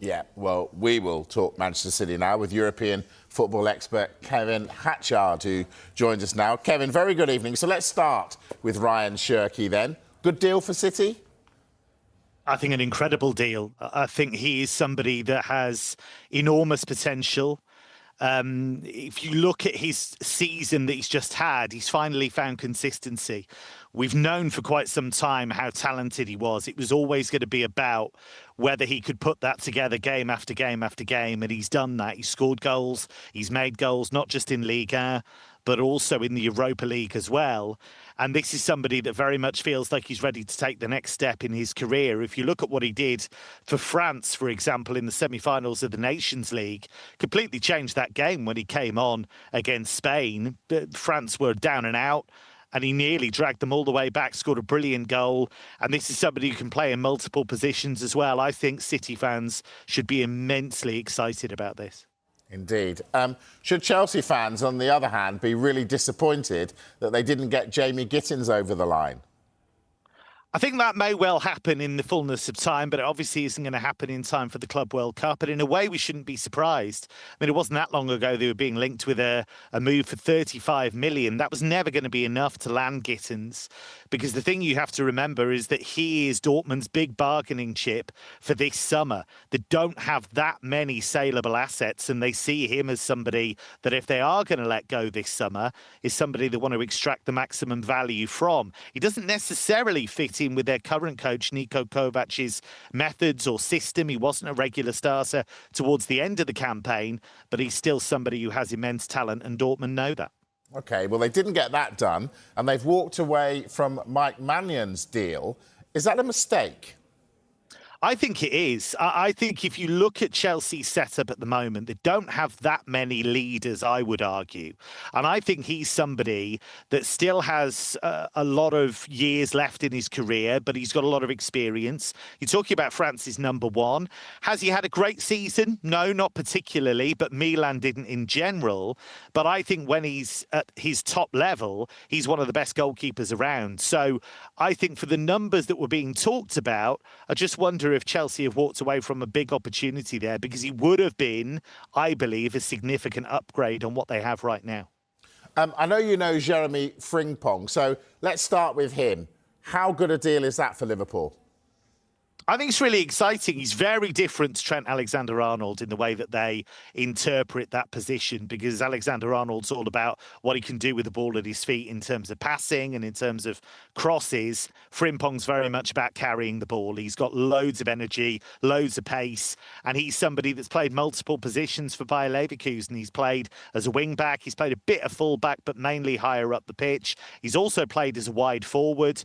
Yeah, well, we will talk Manchester City now with European football expert Kevin Hatchard, who joins us now. Kevin, very good evening. So let's start with Ryan Cherki then. Good deal for City? I think an incredible deal. I think he is somebody that has enormous potential. If you look at his season that he's just had, he's finally found consistency. We've known for quite some time how talented he was. It was always going to be about whether he could put that together game after game after game, and he's done that. He's scored goals, he's made goals, not just in Ligue 1, but also in the Europa League as well. And this is somebody that very much feels like he's ready to take the next step in his career. If you look at what he did for France, for example, in the semi-finals of the Nations League, completely changed that game when he came on against Spain. But France were down and out, and he nearly dragged them all the way back, scored a brilliant goal. And this is somebody who can play in multiple positions as well. I think City fans should be immensely excited about this. Indeed. Should Chelsea fans, on the other hand, be really disappointed that they didn't get Jamie Gittins over the line? I think that may well happen in the fullness of time, but it obviously isn't going to happen in time for the Club World Cup. But in a way, we shouldn't be surprised. I mean, it wasn't that long ago they were being linked with a move for 35 million. That was never going to be enough to land Gittins, because the thing you have to remember is that he is Dortmund's big bargaining chip for this summer. They don't have that many saleable assets, and they see him as somebody that, if they are going to let go this summer, is somebody they want to extract the maximum value from. He doesn't necessarily fit in with their current coach, Niko Kovac's methods or system. He wasn't a regular starter towards the end of the campaign, but he's still somebody who has immense talent, and Dortmund know that. OK, well, they didn't get that done, and they've walked away from Mike Maigham's deal. Is that a mistake? I think it is. I think if you look at Chelsea's setup at the moment, they don't have that many leaders, I would argue. And I think he's somebody that still has a lot of years left in his career, but he's got a lot of experience. You're talking about France's number one. Has he had a great season? No, not particularly, but Milan didn't in general. But I think when he's at his top level, he's one of the best goalkeepers around. So I think for the numbers that were being talked about, I just wonder if Chelsea have walked away from a big opportunity there, because he would have been, I believe, a significant upgrade on what they have right now. I know you know Jeremy Frimpong, so let's start with him. How good a deal is that for Liverpool? I think it's really exciting. He's very different to Trent Alexander-Arnold in the way that they interpret that position, because Alexander-Arnold's all about what he can do with the ball at his feet in terms of passing and in terms of crosses. Frimpong's very much about carrying the ball. He's got loads of energy, loads of pace, and he's somebody that's played multiple positions for Bayer Leverkusen. He's played as a wing-back, he's played a bit of full-back, but mainly higher up the pitch. He's also played as a wide forward.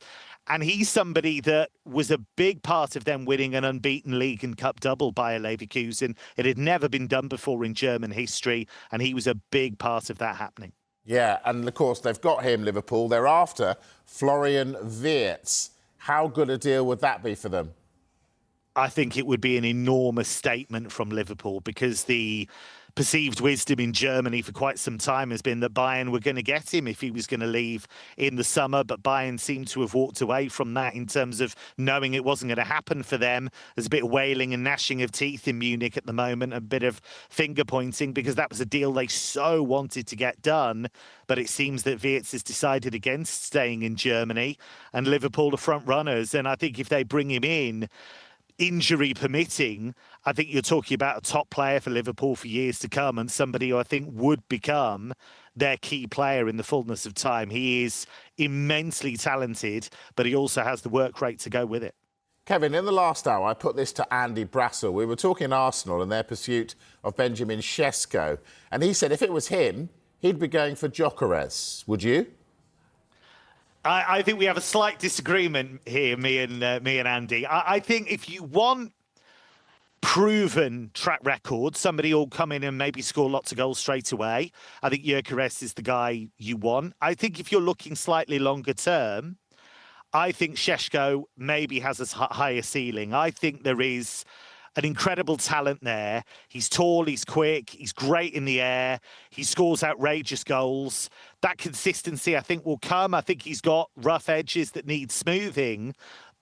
And he's somebody that was a big part of them winning an unbeaten league and cup double by Leverkusen. It had never been done before in German history, and he was a big part of that happening. Yeah, and of course, they've got him, Liverpool. They're after Florian Wirtz. How good a deal would that be for them? I think it would be an enormous statement from Liverpool, because the perceived wisdom in Germany for quite some time has been that Bayern were going to get him if he was going to leave in the summer, but Bayern seemed to have walked away from that in terms of knowing it wasn't going to happen for them. There's a bit of wailing and gnashing of teeth in Munich at the moment, a bit of finger pointing, because that was a deal they so wanted to get done. But it seems that Wirtz has decided against staying in Germany, and Liverpool are front runners. And I think if they bring him in, injury permitting, I think you're talking about a top player for Liverpool for years to come, and somebody who I think would become their key player in the fullness of time. He is immensely talented, but he also has the work rate to go with it. Kevin, in the last hour, I put this to Andy Brassel. We were talking Arsenal and their pursuit of Benjamin Sesko, and he said if it was him, he'd be going for Gyökeres. Would you? I think we have a slight disagreement here, me and Andy. I think if you want proven track record, somebody who'll come in and maybe score lots of goals straight away, I think Gyökeres is the guy you want. I think if you're looking slightly longer term, I think Sesko maybe has a higher ceiling. I think there is an incredible talent there. He's tall, he's quick, he's great in the air, he scores outrageous goals. That consistency, I think, will come. I think he's got rough edges that need smoothing.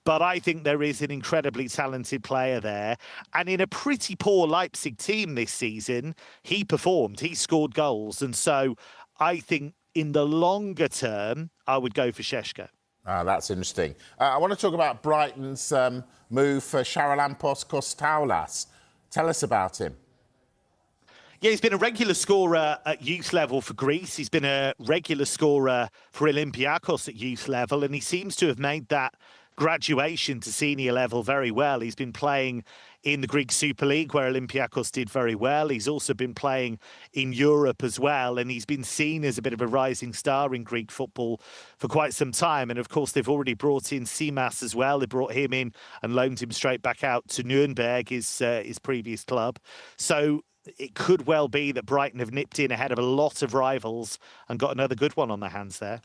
But I think there is an incredibly talented player there. And in a pretty poor Leipzig team this season, he performed, he scored goals. And so I think in the longer term, I would go for Šeško. That's interesting. I want to talk about Brighton's move for Charalampos Kostaulas. Tell us about him. Yeah, he's been a regular scorer at youth level for Greece. He's been a regular scorer for Olympiacos at youth level, and he seems to have made that graduation to senior level very well. He's been playing in the Greek Super League, where Olympiacos did very well. He's also been playing in Europe as well, and he's been seen as a bit of a rising star in Greek football for quite some time. And of course, they've already brought in Simas as well. They brought him in and loaned him straight back out to Nuremberg, his previous club. So it could well be that Brighton have nipped in ahead of a lot of rivals and got another good one on their hands there.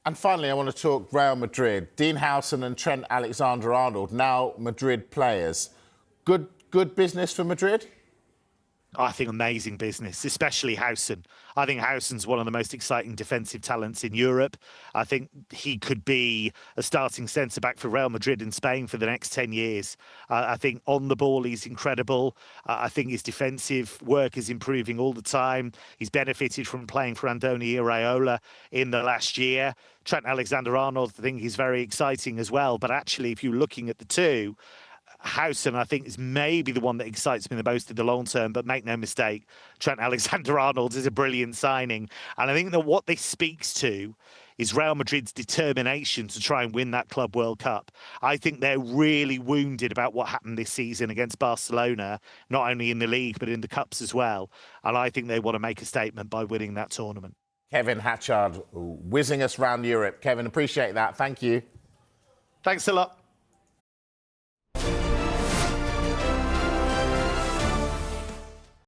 And finally, I want to talk Real Madrid. Dean Howson and Trent Alexander-Arnold, now Madrid players. Good business for Madrid? I think amazing business, especially Howson. I think Howson's one of the most exciting defensive talents in Europe. I think he could be a starting centre-back for Real Madrid in Spain for the next 10 years. I think on the ball, he's incredible. I think his defensive work is improving all the time. He's benefited from playing for Andoni Iraola in the last year. Trent Alexander-Arnold, I think he's very exciting as well. But actually, if you're looking at the two, Howson, I think, is maybe the one that excites me the most in the long term, but make no mistake, Trent Alexander-Arnold is a brilliant signing. And I think that what this speaks to is Real Madrid's determination to try and win that Club World Cup. I think they're really wounded about what happened this season against Barcelona, not only in the league, but in the Cups as well. And I think they want to make a statement by winning that tournament. Kevin Hatchard whizzing us round Europe. Kevin, appreciate that. Thank you. Thanks a lot.